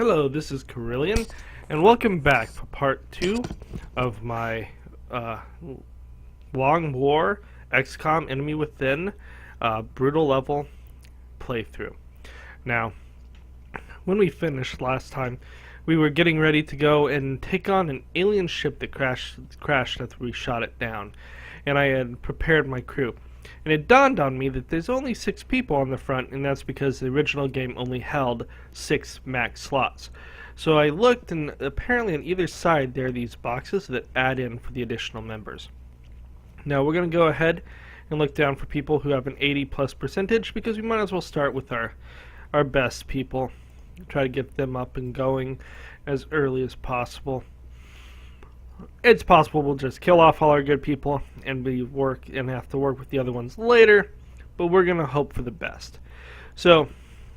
Hello, this is Carillion, and welcome back for part 2 of my Long War XCom Enemy Within brutal level playthrough. Now, when we finished last time, we were getting ready to go and take on an alien ship that crashed after we shot it down, and I had prepared my crew. And it dawned on me that there's only 6 people on the front, and that's because the original game only held 6 max slots. So I looked, and apparently on either side there are these boxes that add in for the additional members. Now we're going to go ahead and look down for people who have an 80+ percentage, because we might as well start with our best people. Try to get them up and going as early as possible. It's possible we'll just kill off all our good people and have to work with the other ones later, but we're gonna hope for the best. So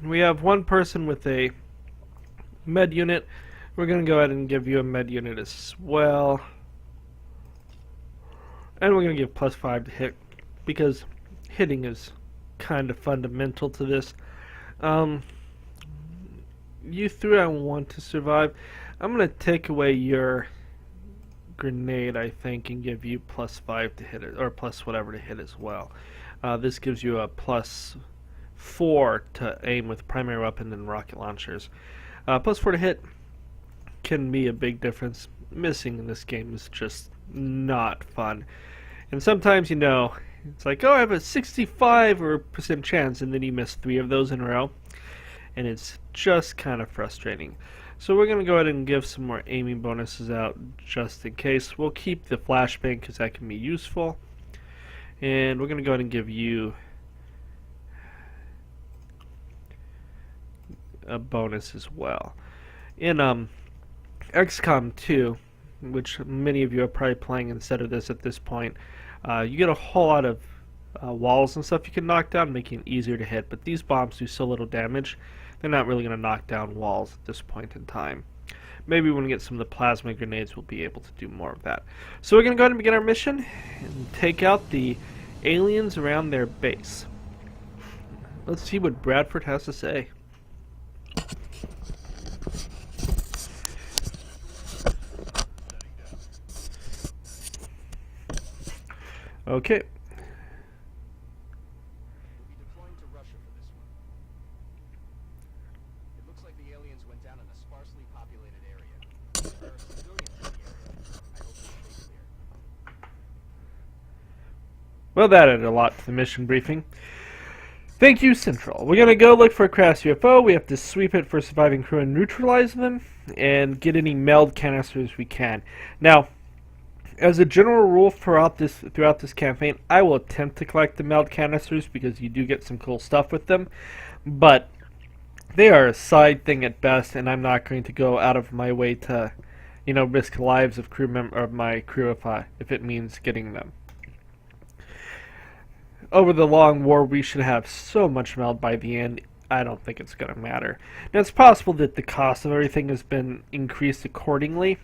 we have one person with a med unit. We're gonna go ahead and give you a med unit as well, and we're gonna give +5 to hit, because hitting is kind of fundamental to this. You three, I want to survive. I'm gonna take away your grenade, I think, and give you +5 to hit it, or plus whatever to hit as well. This gives you a +4 to aim with primary weapon and rocket launchers. +4 to hit can be a big difference. Missing in this game is just not fun. And sometimes, you know, it's like, oh, I have a 65% chance, and then you miss 3 of those in a row. And it's just kind of frustrating. So we're going to go ahead and give some more aiming bonuses out just in case. We'll keep the flashbang because that can be useful. And we're going to go ahead and give you a bonus as well. In XCOM 2, which many of you are probably playing instead of this at this point, you get a whole lot of walls and stuff you can knock down, making it easier to hit. But these bombs do so little damage, they're not really going to knock down walls at this point in time. Maybe when we get some of the plasma grenades, we'll be able to do more of that. So we're going to go ahead and begin our mission and take out the aliens around their base. Let's see what Bradford has to say. Okay. Well, that added a lot to the mission briefing. Thank you, Central. We're going to go look for a crashed UFO. We have to sweep it for surviving crew and neutralize them, and get any meld canisters we can. Now, as a general rule throughout this campaign, I will attempt to collect the meld canisters because you do get some cool stuff with them, but they are a side thing at best, and I'm not going to go out of my way to, you know, risk lives of my crew if it means getting them. Over the long war, we should have so much meld by the end, I don't think it's going to matter. Now, it's possible that the cost of everything has been increased accordingly.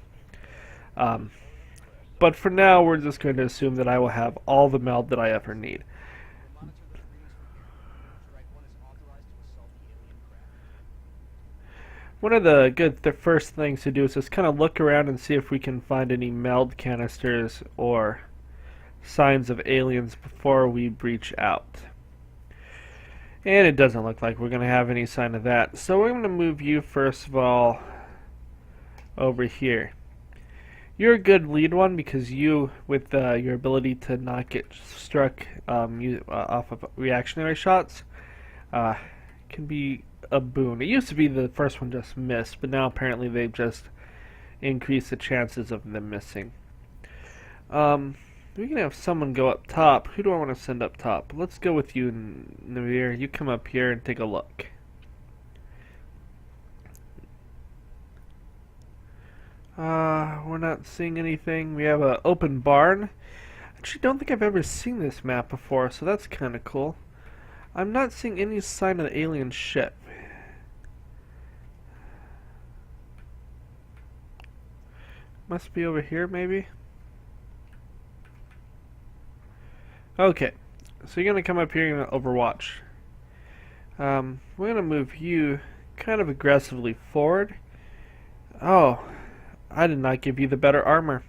But for now, we're just going to assume that I will have all the meld that I ever need. One of the first things to do is just kind of look around and see if we can find any meld canisters or signs of aliens before we breach out. And it doesn't look like we're going to have any sign of that. So we're going to move you, first of all, over here. You're a good lead one because you, with your ability to not get struck off of reactionary shots, can be a boon. It used to be the first one just missed, but now apparently they've just increased the chances of them missing. We can have someone go up top. Who do I want to send up top? Let's go with you, Navir. You come up here and take a look. We're not seeing anything. We have an open barn. Actually, don't think I've ever seen this map before, so that's kind of cool. I'm not seeing any sign of the alien ship. Must be over here, maybe? Okay, so you're going to come up here and overwatch. We're going to move you kind of aggressively forward Oh, I did not give you the better armor.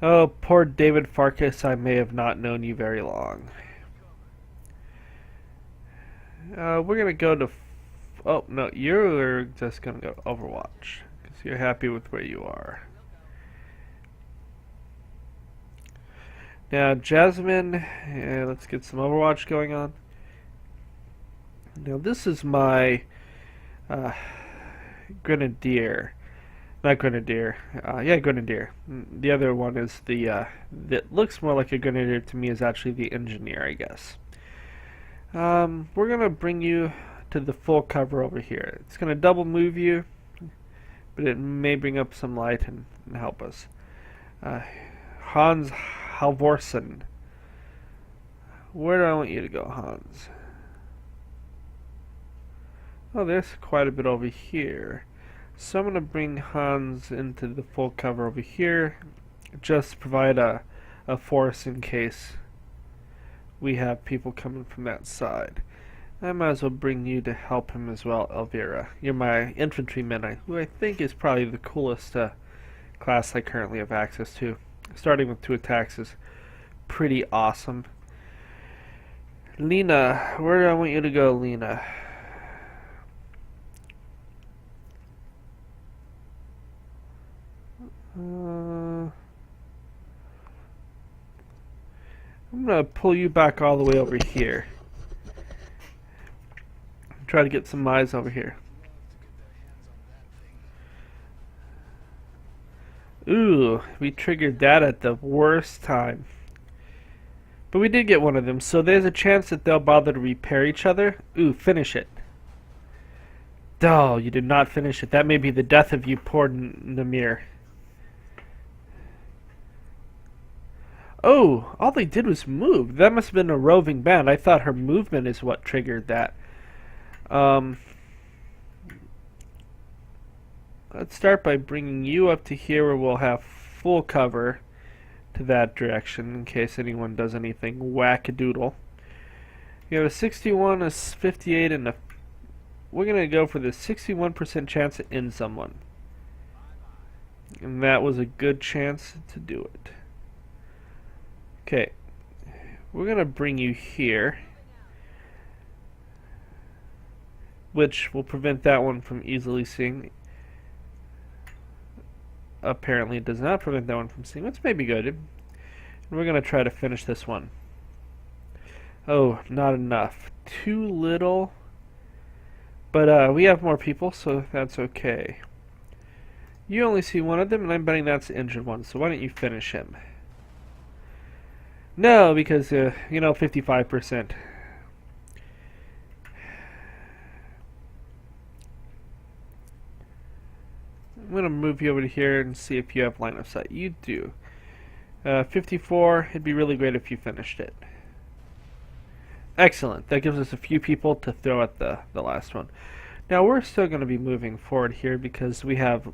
Oh, poor David Farkas, I may have not known you very long. We're gonna go to... Oh, no, you're just gonna go Overwatch. Because you're happy with where you are. Now, Jasmine, let's get some Overwatch going on. Now, this is my Grenadier. Not Grenadier. Yeah, Grenadier. The other one is the that looks more like a Grenadier to me is actually the Engineer, I guess. We're gonna bring you to the full cover over here. It's gonna double move you, but it may bring up some light and help us. Hans Halvorsen. Where do I want you to go, Hans? Oh, there's quite a bit over here. So I'm going to bring Hans into the full cover over here. Just provide a force in case we have people coming from that side. I might as well bring you to help him as well, Elvira. You're my infantryman, who I think is probably the coolest class I currently have access to. Starting with 2 attacks is pretty awesome. Lena, where do I want you to go, Lena? I'm gonna pull you back all the way over here. Try to get some eyes over here. Ooh, we triggered that at the worst time. But we did get one of them, so there's a chance that they'll bother to repair each other. Ooh, finish it. Oh, you did not finish it. That may be the death of you, poor Namir. Oh, all they did was move. That must have been a roving band. I thought her movement is what triggered that. Let's start by bringing you up to here where we'll have full cover to that direction in case anyone does anything wackadoodle. You have a 61, a 58, and we're going to go for the 61% chance to end someone. And that was a good chance to do it. Okay, we're going to bring you here, which will prevent that one from easily seeing. Apparently it does not prevent that one from seeing, which may be good. And we're going to try to finish this one. Oh, not enough. Too little. But we have more people, so that's okay. You only see one of them, and I'm betting that's the injured one, so why don't you finish him? No, because, you know, 55%. I'm going to move you over to here and see if you have line of sight. You do. 54, it'd be really great if you finished it. Excellent. That gives us a few people to throw at the last one. Now, we're still going to be moving forward here because we have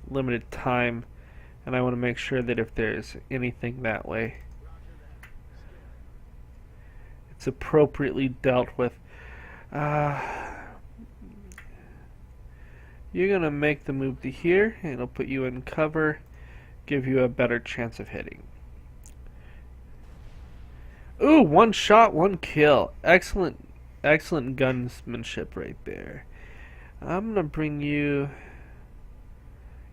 limited time, and I want to make sure that if there's anything that way, it's appropriately dealt with. You're going to make the move to here, and it'll put you in cover, give you a better chance of hitting. Ooh, 1 shot, 1 kill. Excellent, excellent gunsmanship right there. I'm going to bring you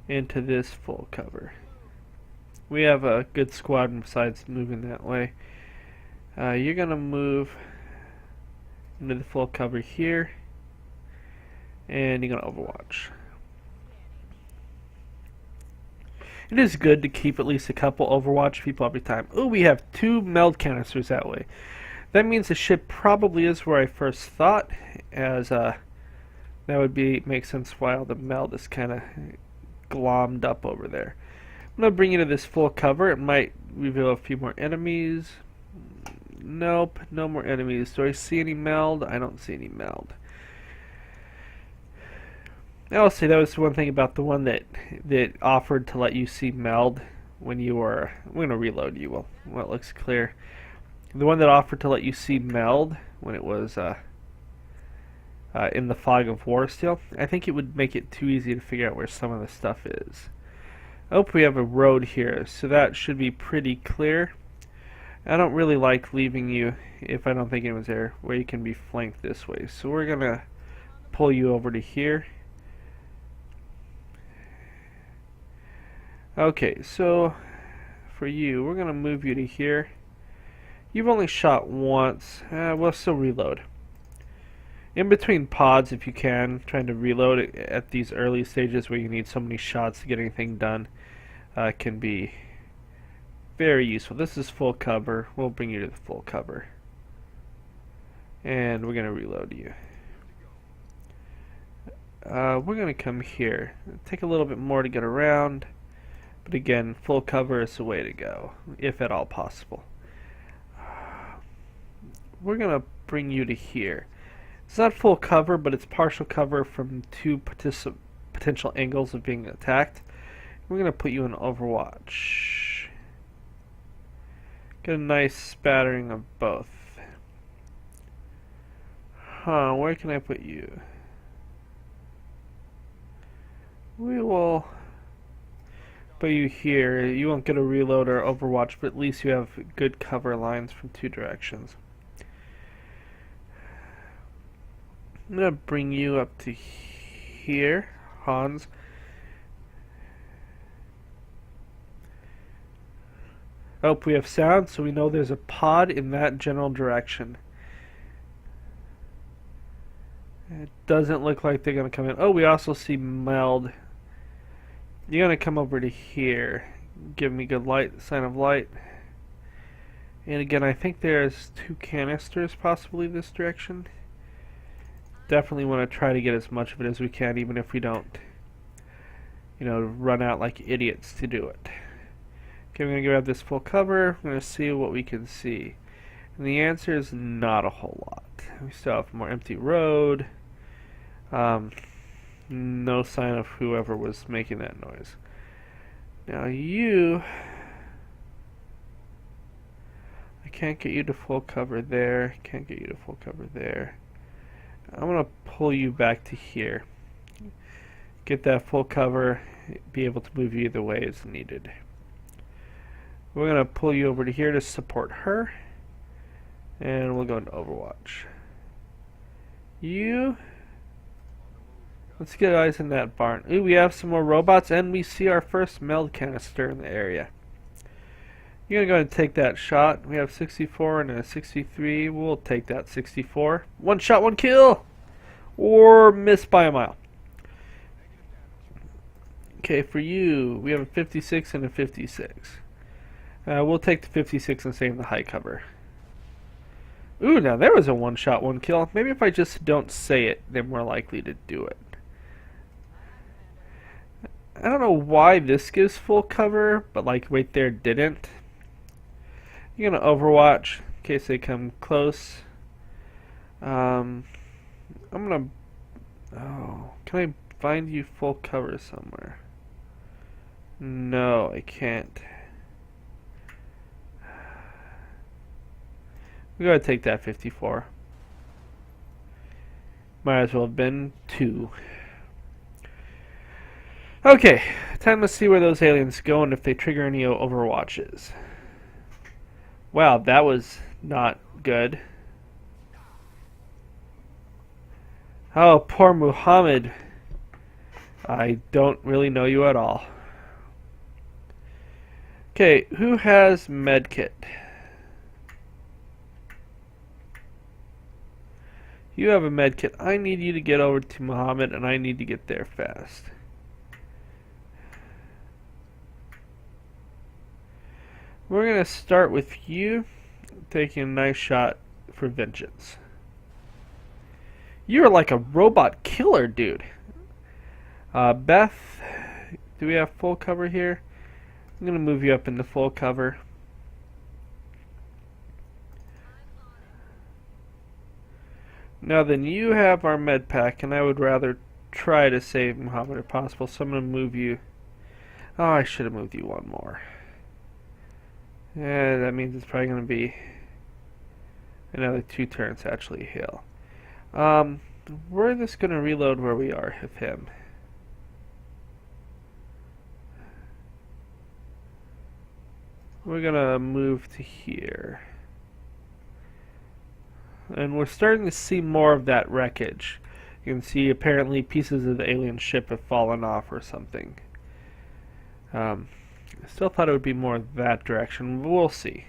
into this full cover. We have a good squad besides moving that way. You're going to move into the full cover here, and you're going to Overwatch. It is good to keep at least a couple Overwatch people every time. Oh, we have 2 meld canisters that way. That means the ship probably is where I first thought, as that would make sense while the meld is kind of glommed up over there. I'm going to bring you to this full cover. It might reveal a few more enemies. Nope, no more enemies. Do I see any meld? I don't see any meld. I'll say that was one thing about the one that offered to let you see meld when you were... I'm going to reload you while it looks clear. The one that offered to let you see meld when it was in the fog of war still, I think it would make it too easy to figure out where some of the stuff is. Oh, we have a road here, so that should be pretty clear. I don't really like leaving you, if I don't think anyone's there, where you can be flanked this way. So we're going to pull you over to here. Okay, so for you, we're going to move you to here. You've only shot once. We'll still reload. In between pods, if you can, trying to reload at these early stages where you need so many shots to get anything done can be very useful. This is full cover. We'll bring you to the full cover. And we're going to reload you. We're going to come here. It'll take a little bit more to get around. But again, full cover is the way to go, if at all possible. We're going to bring you to here. It's not full cover, but it's partial cover from two potential angles of being attacked. We're going to put you in Overwatch. Get a nice spattering of both. Where can I put you? We will put you here. You won't get a reload or Overwatch, but at least you have good cover lines from two directions. I'm going to bring you up to here, Hans. Oh, we have sound, so we know there's a pod in that general direction. It doesn't look like they're going to come in. Oh, we also see Meld. You're going to come over to here. Give me good light, sign of light. And again, I think there's 2 canisters possibly this direction. Definitely want to try to get as much of it as we can, even if we don't, run out like idiots to do it. Okay, I'm going to grab this full cover. I'm going to see what we can see. And the answer is not a whole lot. We still have more empty road. No sign of whoever was making that noise. Now you... I can't get you to full cover there. Can't get you to full cover there. I'm going to pull you back to here. Get that full cover. Be able to move you either way as needed. We're going to pull you over to here to support her. And we'll go into Overwatch. You... Let's get eyes in that barn. Ooh, we have some more robots, and we see our first meld canister in the area. You're going to go ahead and take that shot. We have 64 and a 63. We'll take that 64. 1 shot, 1 kill! Or miss by a mile. Okay, for you, we have a 56 and a 56. We'll take the 56 and save the high cover. Ooh, now there was a 1 shot, 1 kill. Maybe if I just don't say it, they're more likely to do it. I don't know why this gives full cover, but like right there didn't. You're gonna Overwatch in case they come close. I'm gonna... Oh, can I find you full cover somewhere? No, I can't. We gotta take that 54. Might as well have been 2. Okay, time to see where those aliens go and if they trigger any Overwatches. Wow, that was not good. Oh, poor Muhammad. I don't really know you at all. Okay, who has medkit? You have a medkit. I need you to get over to Muhammad, and I need to get there fast. We're going to start with you taking a nice shot for vengeance. You're like a robot killer, dude. Beth, do we have full cover here? I'm going to move you up into full cover. Now then, you have our med pack, and I would rather try to save Muhammad if possible, so I'm going to move you. Oh, I should have moved you 1 more. Yeah, that means it's probably going to be another 2 turns to actually heal. we're just going to reload where we are with him. We're going to move to here. And we're starting to see more of that wreckage. You can see apparently pieces of the alien ship have fallen off or something. I still thought it would be more that direction, but we'll see.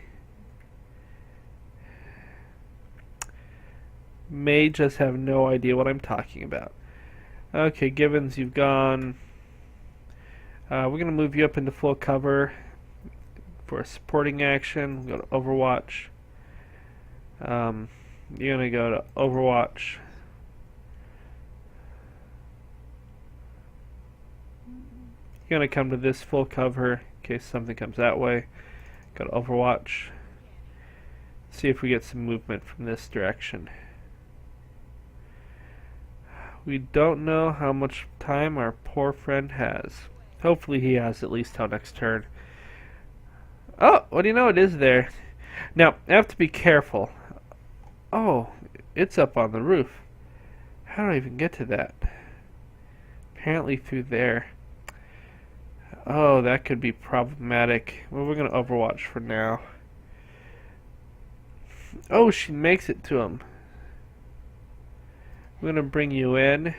May just have no idea what I'm talking about. Okay, Givens, you've gone. We're going to move you up into full cover for a supporting action. We'll go to Overwatch. You're going to go to Overwatch. You're going to come to this full cover in case something comes that way. Go to Overwatch. See if we get some movement from this direction. We don't know how much time our poor friend has. Hopefully he has at least till next turn. Oh, what do you know? It is there. Now, I have to be careful. Oh, it's up on the roof. How do I even get to that? Apparently through there. Oh, that could be problematic. Well, we're going to Overwatch for now. Oh, she makes it to him. We're going to bring you in.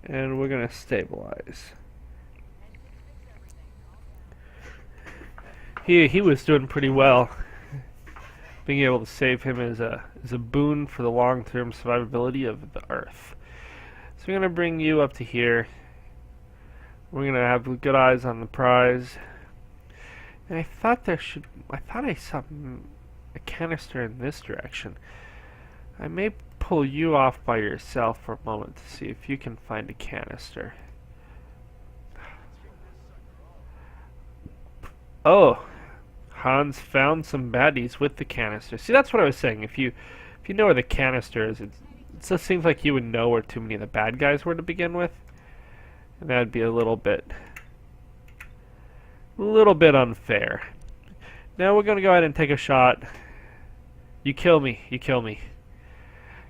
And we're going to stabilize. He was doing pretty well. Being able to save him is a boon for the long-term survivability of the Earth. So we're going to bring you up to here. We're going to have good eyes on the prize. And I thought I saw a canister in this direction. I may pull you off by yourself for a moment to see if you can find a canister. Oh, Hans found some baddies with the canister. See, that's what I was saying. If you know where the canister is, it just seems like you would know where too many of the bad guys were to begin with. And that'd be a little bit unfair. Now we're going to go ahead and take a shot. You kill me. You kill me.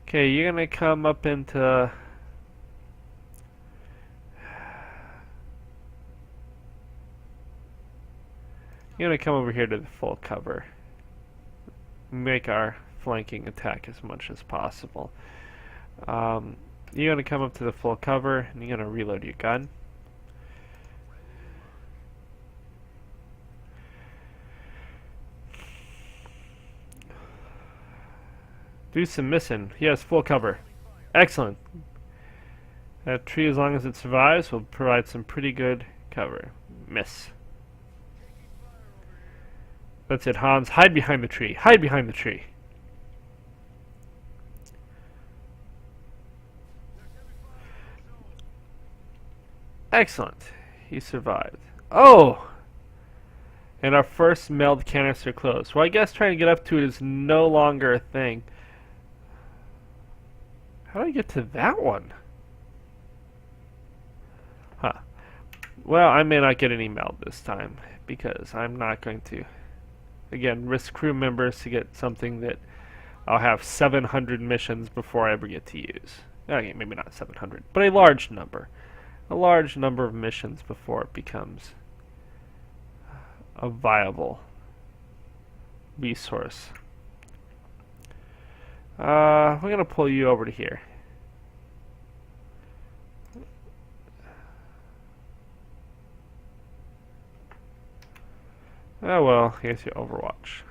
Okay, you're going to come up into... You're going to come over here to the full cover. Make our flanking attack as much as possible. You're going to come up to the full cover, and you're going to reload your gun. Do some missing. Yes, full cover. Excellent. That tree, as long as it survives, will provide some pretty good cover. Miss. That's it, Hans. Hide behind the tree. Hide behind the tree. Excellent. He survived. Oh! And our first meld canister closed. Well, I guess trying to get up to it is no longer a thing. How do I get to that one? Huh. Well, I may not get any meld this time, because I'm not going to, again, risk crew members to get something that I'll have 700 missions before I ever get to use. Okay, maybe not 700, but a large number. A large number of missions before it becomes a viable resource. We're going to pull you over to here. Oh well, here's your Overwatch.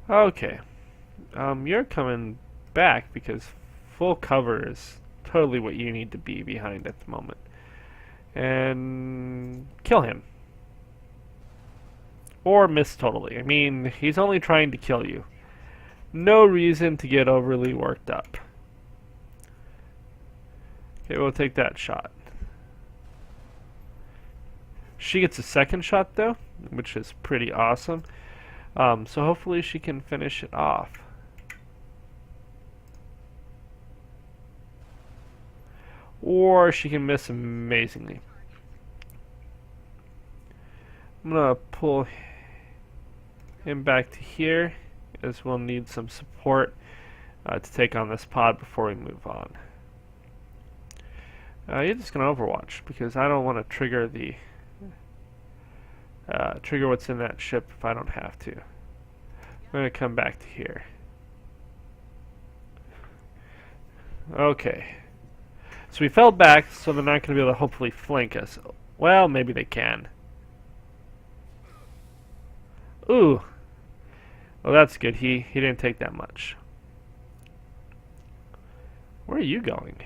Okay. You're coming back because full cover is totally what you need to be behind at the moment. And kill him. Or miss totally. I mean, he's only trying to kill you. No reason to get overly worked up. Okay, we'll take that shot. She gets a second shot though, which is pretty awesome. So hopefully she can finish it off. Or she can miss amazingly. I'm gonna pull him back to here. as we'll need some support to take on this pod before we move on. You're just gonna overwatch because I don't want to trigger the trigger what's in that ship if I don't have to. I'm gonna come back to here. Okay. So we fell back, so they're not gonna be able to hopefully flank us. Well, maybe they can. Ooh. Well, that's good. He didn't take that much. Where are you going?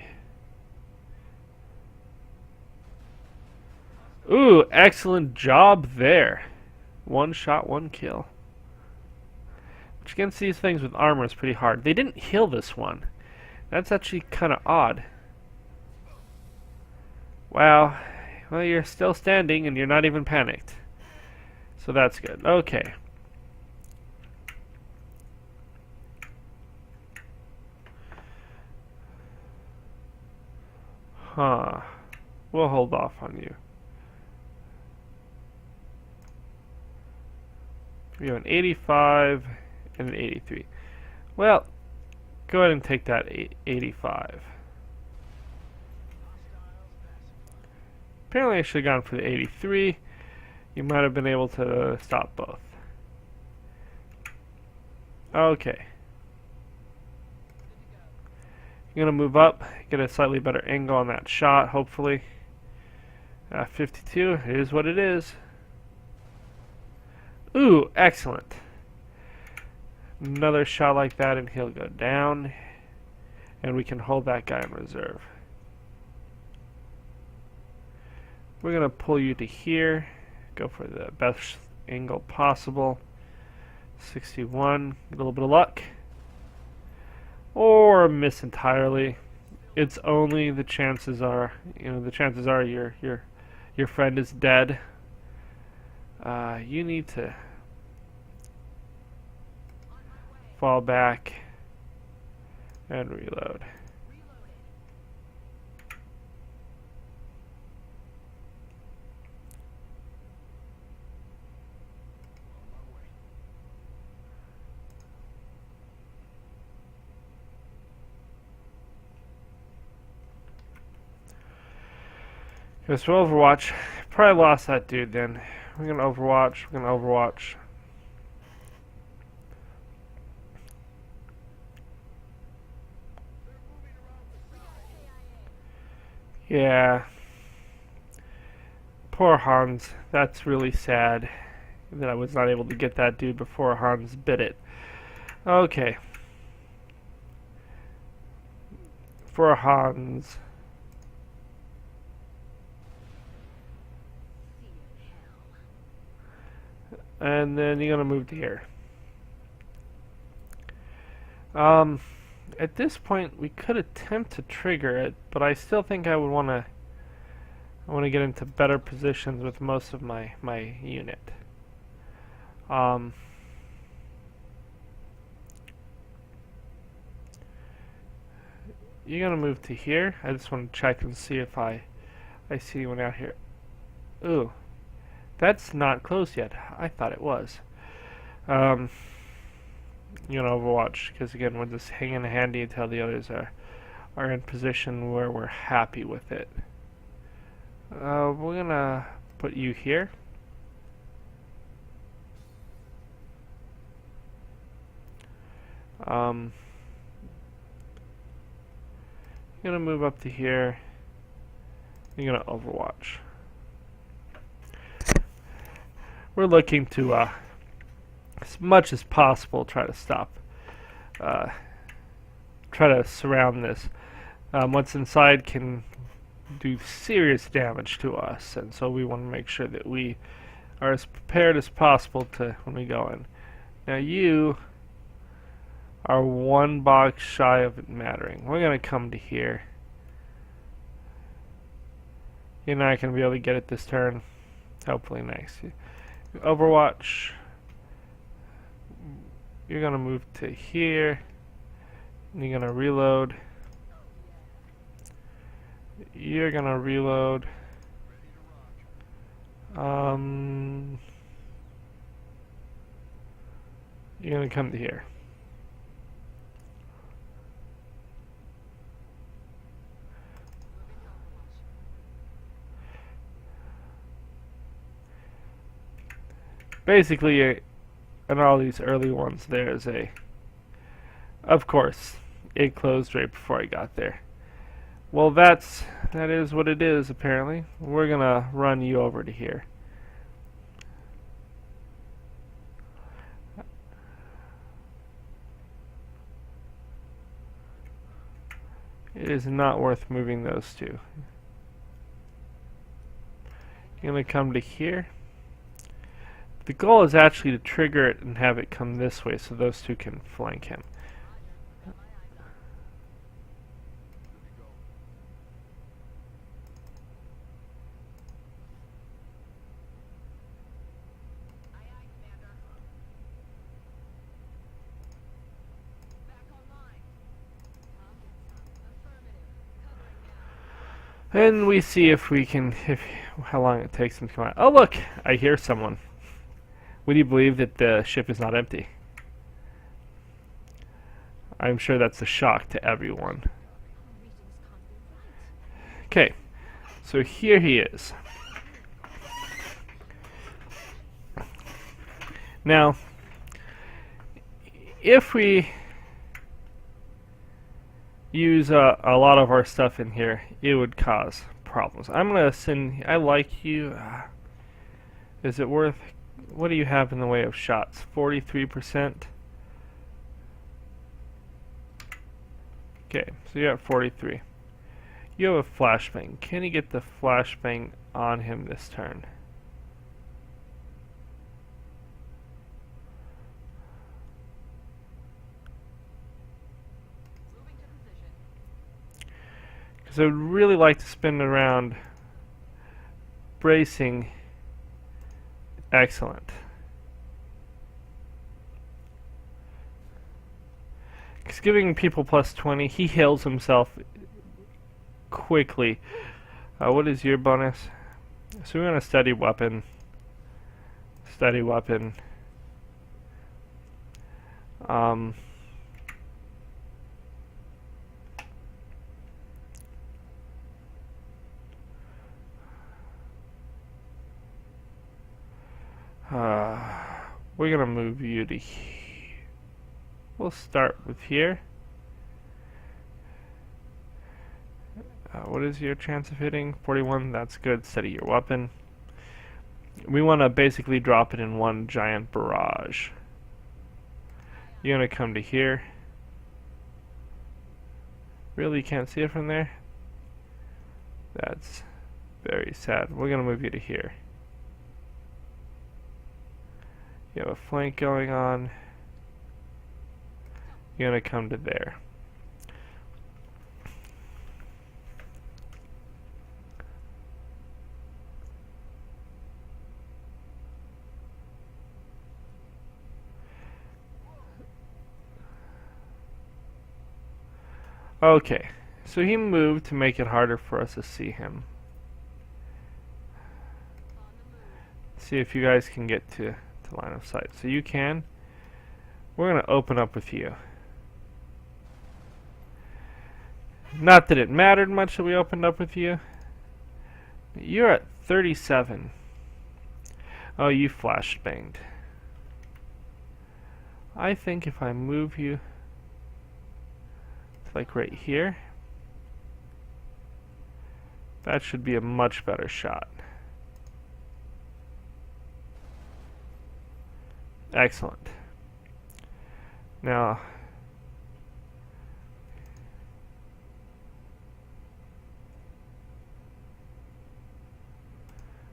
Ooh, excellent job there. One shot, one kill. Which against these things with armor is pretty hard. They didn't heal this one. That's actually kind of odd. Wow. Well, you're still standing and you're not even panicked. So that's good. Okay. Huh. We'll hold off on you. We have an 85 and an 83. Well, go ahead and take that 85. Apparently I should have gone for the 83. You might have been able to stop both. Okay. You're going to move up, get a slightly better angle on that shot, hopefully. 52, it is what it is. Ooh, excellent. Another shot like that and he'll go down. And we can hold that guy in reserve. We're going to pull you to here. Go for the best angle possible. 61, a little bit of luck. Or miss entirely. It's only the chances are, the chances are your friend is dead. You need to fall back and reload. Because for Overwatch, probably lost that dude then. We're gonna Overwatch, we're gonna Overwatch. Yeah. Poor Hans. That's really sad that I was not able to get that dude before Hans bit it. Okay. For Hans. And then you're gonna move to here. At this point, we could attempt to trigger it, but I still think I would want to get into better positions with most of my unit. You're gonna move to here. I just want to check and see if I see anyone out here. Ooh. That's not closed yet. I thought it was. You're gonna Overwatch because again, we're just hanging handy until the others are in position where we're happy with it. We're gonna put you here. You're gonna move up to here. You're gonna Overwatch. We're looking to, as much as possible, try to surround this. What's inside can do serious damage to us, and so we want to make sure that we are as prepared as possible to when we go in. Now you are one box shy of it mattering. We're going to come to here. You're not going to be able to get it this turn. Hopefully next. Overwatch. You're gonna move to here. And you're gonna reload. You're gonna reload. You're going to come to here. Basically, in all these early ones, there's a... Of course, it closed right before I got there. Well, that is what it is, apparently. We're going to run you over to here. It is not worth moving those two. You're going to come to here. The goal is actually to trigger it and have it come this way so those two can flank him. And we see if we can, how long it takes them to come out. Oh look, I hear someone. Would you believe that the ship is not empty? I'm sure that's a shock to everyone. Okay, so here he is. Now, if we use a lot of our stuff in here, it would cause problems. I'm gonna send. I like you. Is it worth? What do you have in the way of shots? 43%. Okay, so you're at 43. You have a flashbang. Can you get the flashbang on him this turn? Because I would really like to spin around bracing. Excellent. Because giving people plus 20, he heals himself quickly. What is your bonus? So we're going to steady weapon. Steady weapon. We're gonna move you to here. We'll start with here. What is your chance of hitting? 41, that's good. Steady your weapon. We want to basically drop it in one giant barrage. You're gonna come to here. Really, you can't see it from there? That's very sad. We're gonna move you to here. You have a flank going on. You're going to come to there. Okay, so he moved to make it harder for us to see him. See if you guys can get to line of sight. So you can. We're going to open up with you. Not that it mattered much that we opened up with you. You're at 37. Oh, you flash banged. I think if I move you to like right here, that should be a much better shot. Excellent. Now,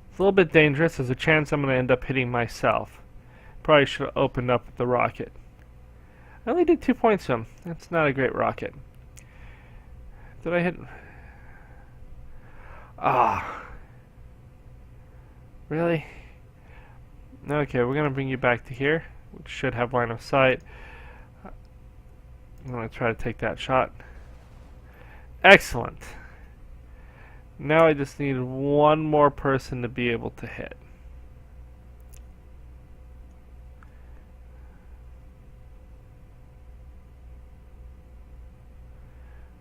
it's a little bit dangerous. There's a chance I'm going to end up hitting myself. Probably should have opened up with the rocket. I only did 2 points to him. That's not a great rocket. Did I hit? Ah. Really? Okay, we're going to bring you back to here, which should have line of sight. I'm going to try to take that shot. Excellent. Now I just need one more person to be able to hit.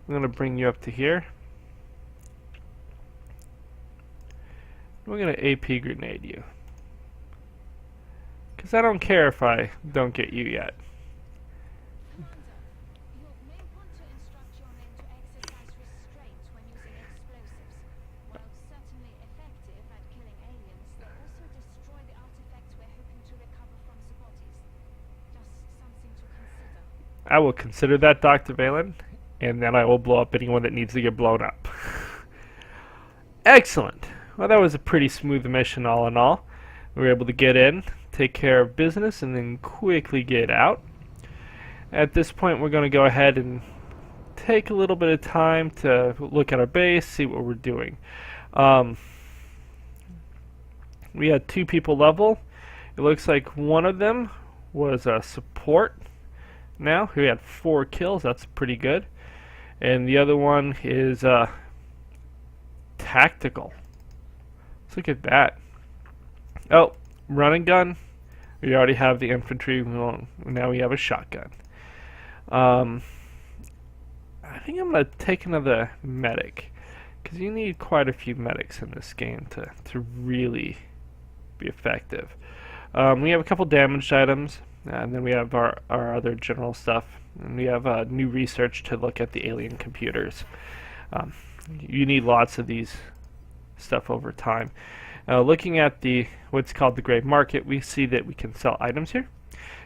I'm going to bring you up to here. We're going to AP grenade you. Because I don't care if I don't get you yet. I will consider that, Dr. Valen, and then I will blow up anyone that needs to get blown up. Excellent. Well, that was a pretty smooth mission all in all. We were able to get in, take care of business, and then quickly get out. At this point, we're going to go ahead and take a little bit of time to look at our base, see what we're doing. We had 2 people level. It looks like one of them was a support. Now we had 4 kills. That's pretty good. And the other one is tactical. Let's look at that. Oh, run and gun. We already have the infantry. Well, now we have a shotgun. I think I'm going to take another medic, because you need quite a few medics in this game to really be effective. We have a couple damaged items, and then we have our other general stuff, and we have new research to look at the alien computers. You need lots of these stuff over time. Looking at what's called the gray market, we see that we can sell items here.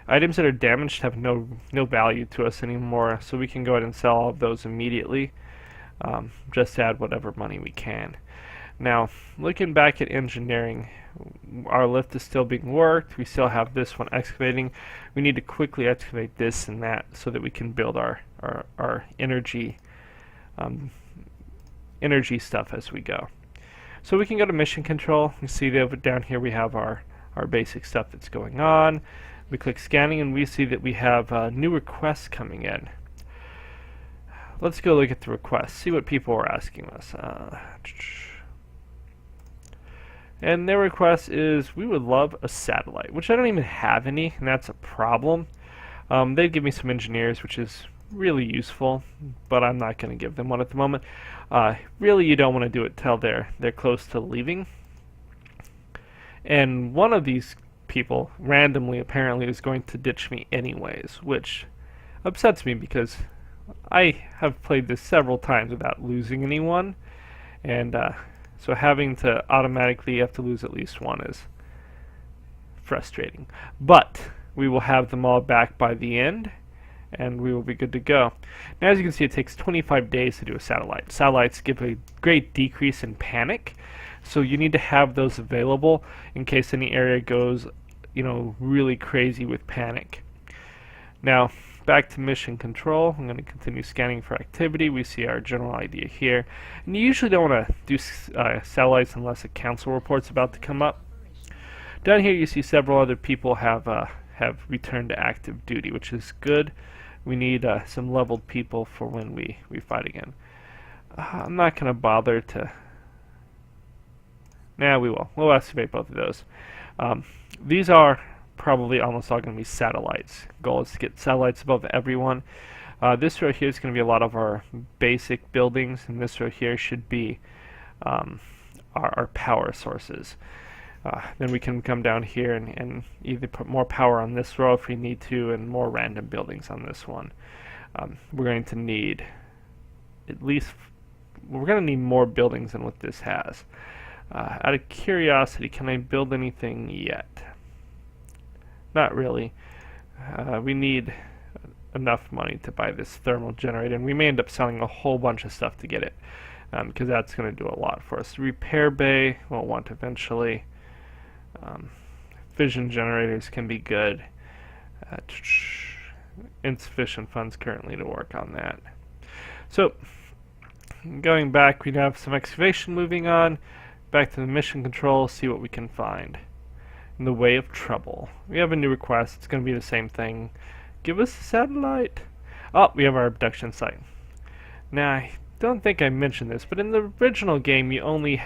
Items that are damaged have no value to us anymore, so we can go ahead and sell all of those immediately, just to add whatever money we can. Now, looking back at engineering, our lift is still being worked. We still have this one excavating. We need to quickly excavate this and that so that we can build our energy stuff as we go. So we can go to mission control. You see that down here we have our basic stuff that's going on. We click scanning and we see that we have new requests coming in. Let's go look at the requests, see what people are asking us. And their request is, we would love a satellite, which I don't even have any, and that's a problem. They give me some engineers, which is really useful, but I'm not going to give them one at the moment. Really, you don't want to do it till they're close to leaving. And one of these people, randomly apparently, is going to ditch me anyways, which upsets me because I have played this several times without losing anyone, and so having to automatically have to lose at least one is frustrating. But we will have them all back by the end, and we will be good to go. Now, as you can see, it takes 25 days to do a satellite. Satellites give a great decrease in panic, so you need to have those available in case any area goes, really crazy with panic. Now, back to mission control. I'm going to continue scanning for activity. We see our general idea here. And you usually don't want to do satellites unless a council report's about to come up. Down here you see several other people have returned to active duty, which is good. We need some leveled people for when we fight again. I'm not going to bother to... we will. We'll activate both of those. These are probably almost all going to be satellites. Goal is to get satellites above everyone. This row here is going to be a lot of our basic buildings, and this row here should be our power sources. Then we can come down here and either put more power on this row if we need to, and more random buildings on this one. We're going to need we're going to need more buildings than what this has. Out of curiosity, can I build anything yet? Not really. We need enough money to buy this thermal generator, and we may end up selling a whole bunch of stuff to get it, because that's going to do a lot for us. Repair bay we'll want eventually. Fission generators can be good. Insufficient funds currently to work on that. So, going back, we have some excavation moving on. Back to the mission control, see what we can find. In the way of trouble. We have a new request. It's going to be the same thing. Give us a satellite. Oh, we have our abduction site. Now, I don't think I mentioned this, but in the original game, you only...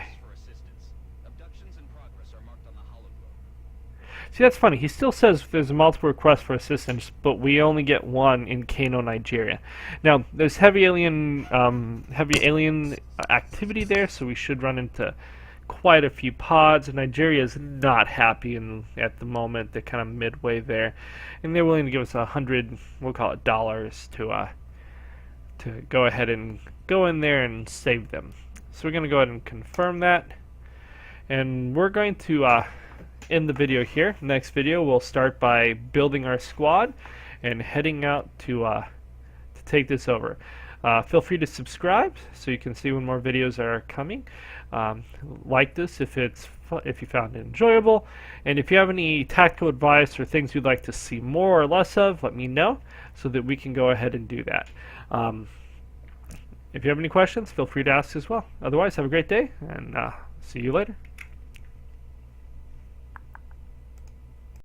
See, that's funny. He still says there's multiple requests for assistance, but we only get one in Kano, Nigeria. Now, there's heavy alien activity there, so we should run into quite a few pods. Nigeria is not happy at the moment. They're kind of midway there, and they're willing to give us $100, we'll call it dollars, to go ahead and go in there and save them. So we're going to go ahead and confirm that, and we're going to end the video here. Next video we'll start by building our squad and heading out to take this over. Feel free to subscribe so you can see when more videos are coming. Like this if you found it enjoyable, and if you have any tactical advice or things you'd like to see more or less of, let me know so that we can go ahead and do that. If you have any questions, feel free to ask as well. Otherwise, have a great day, and see you later.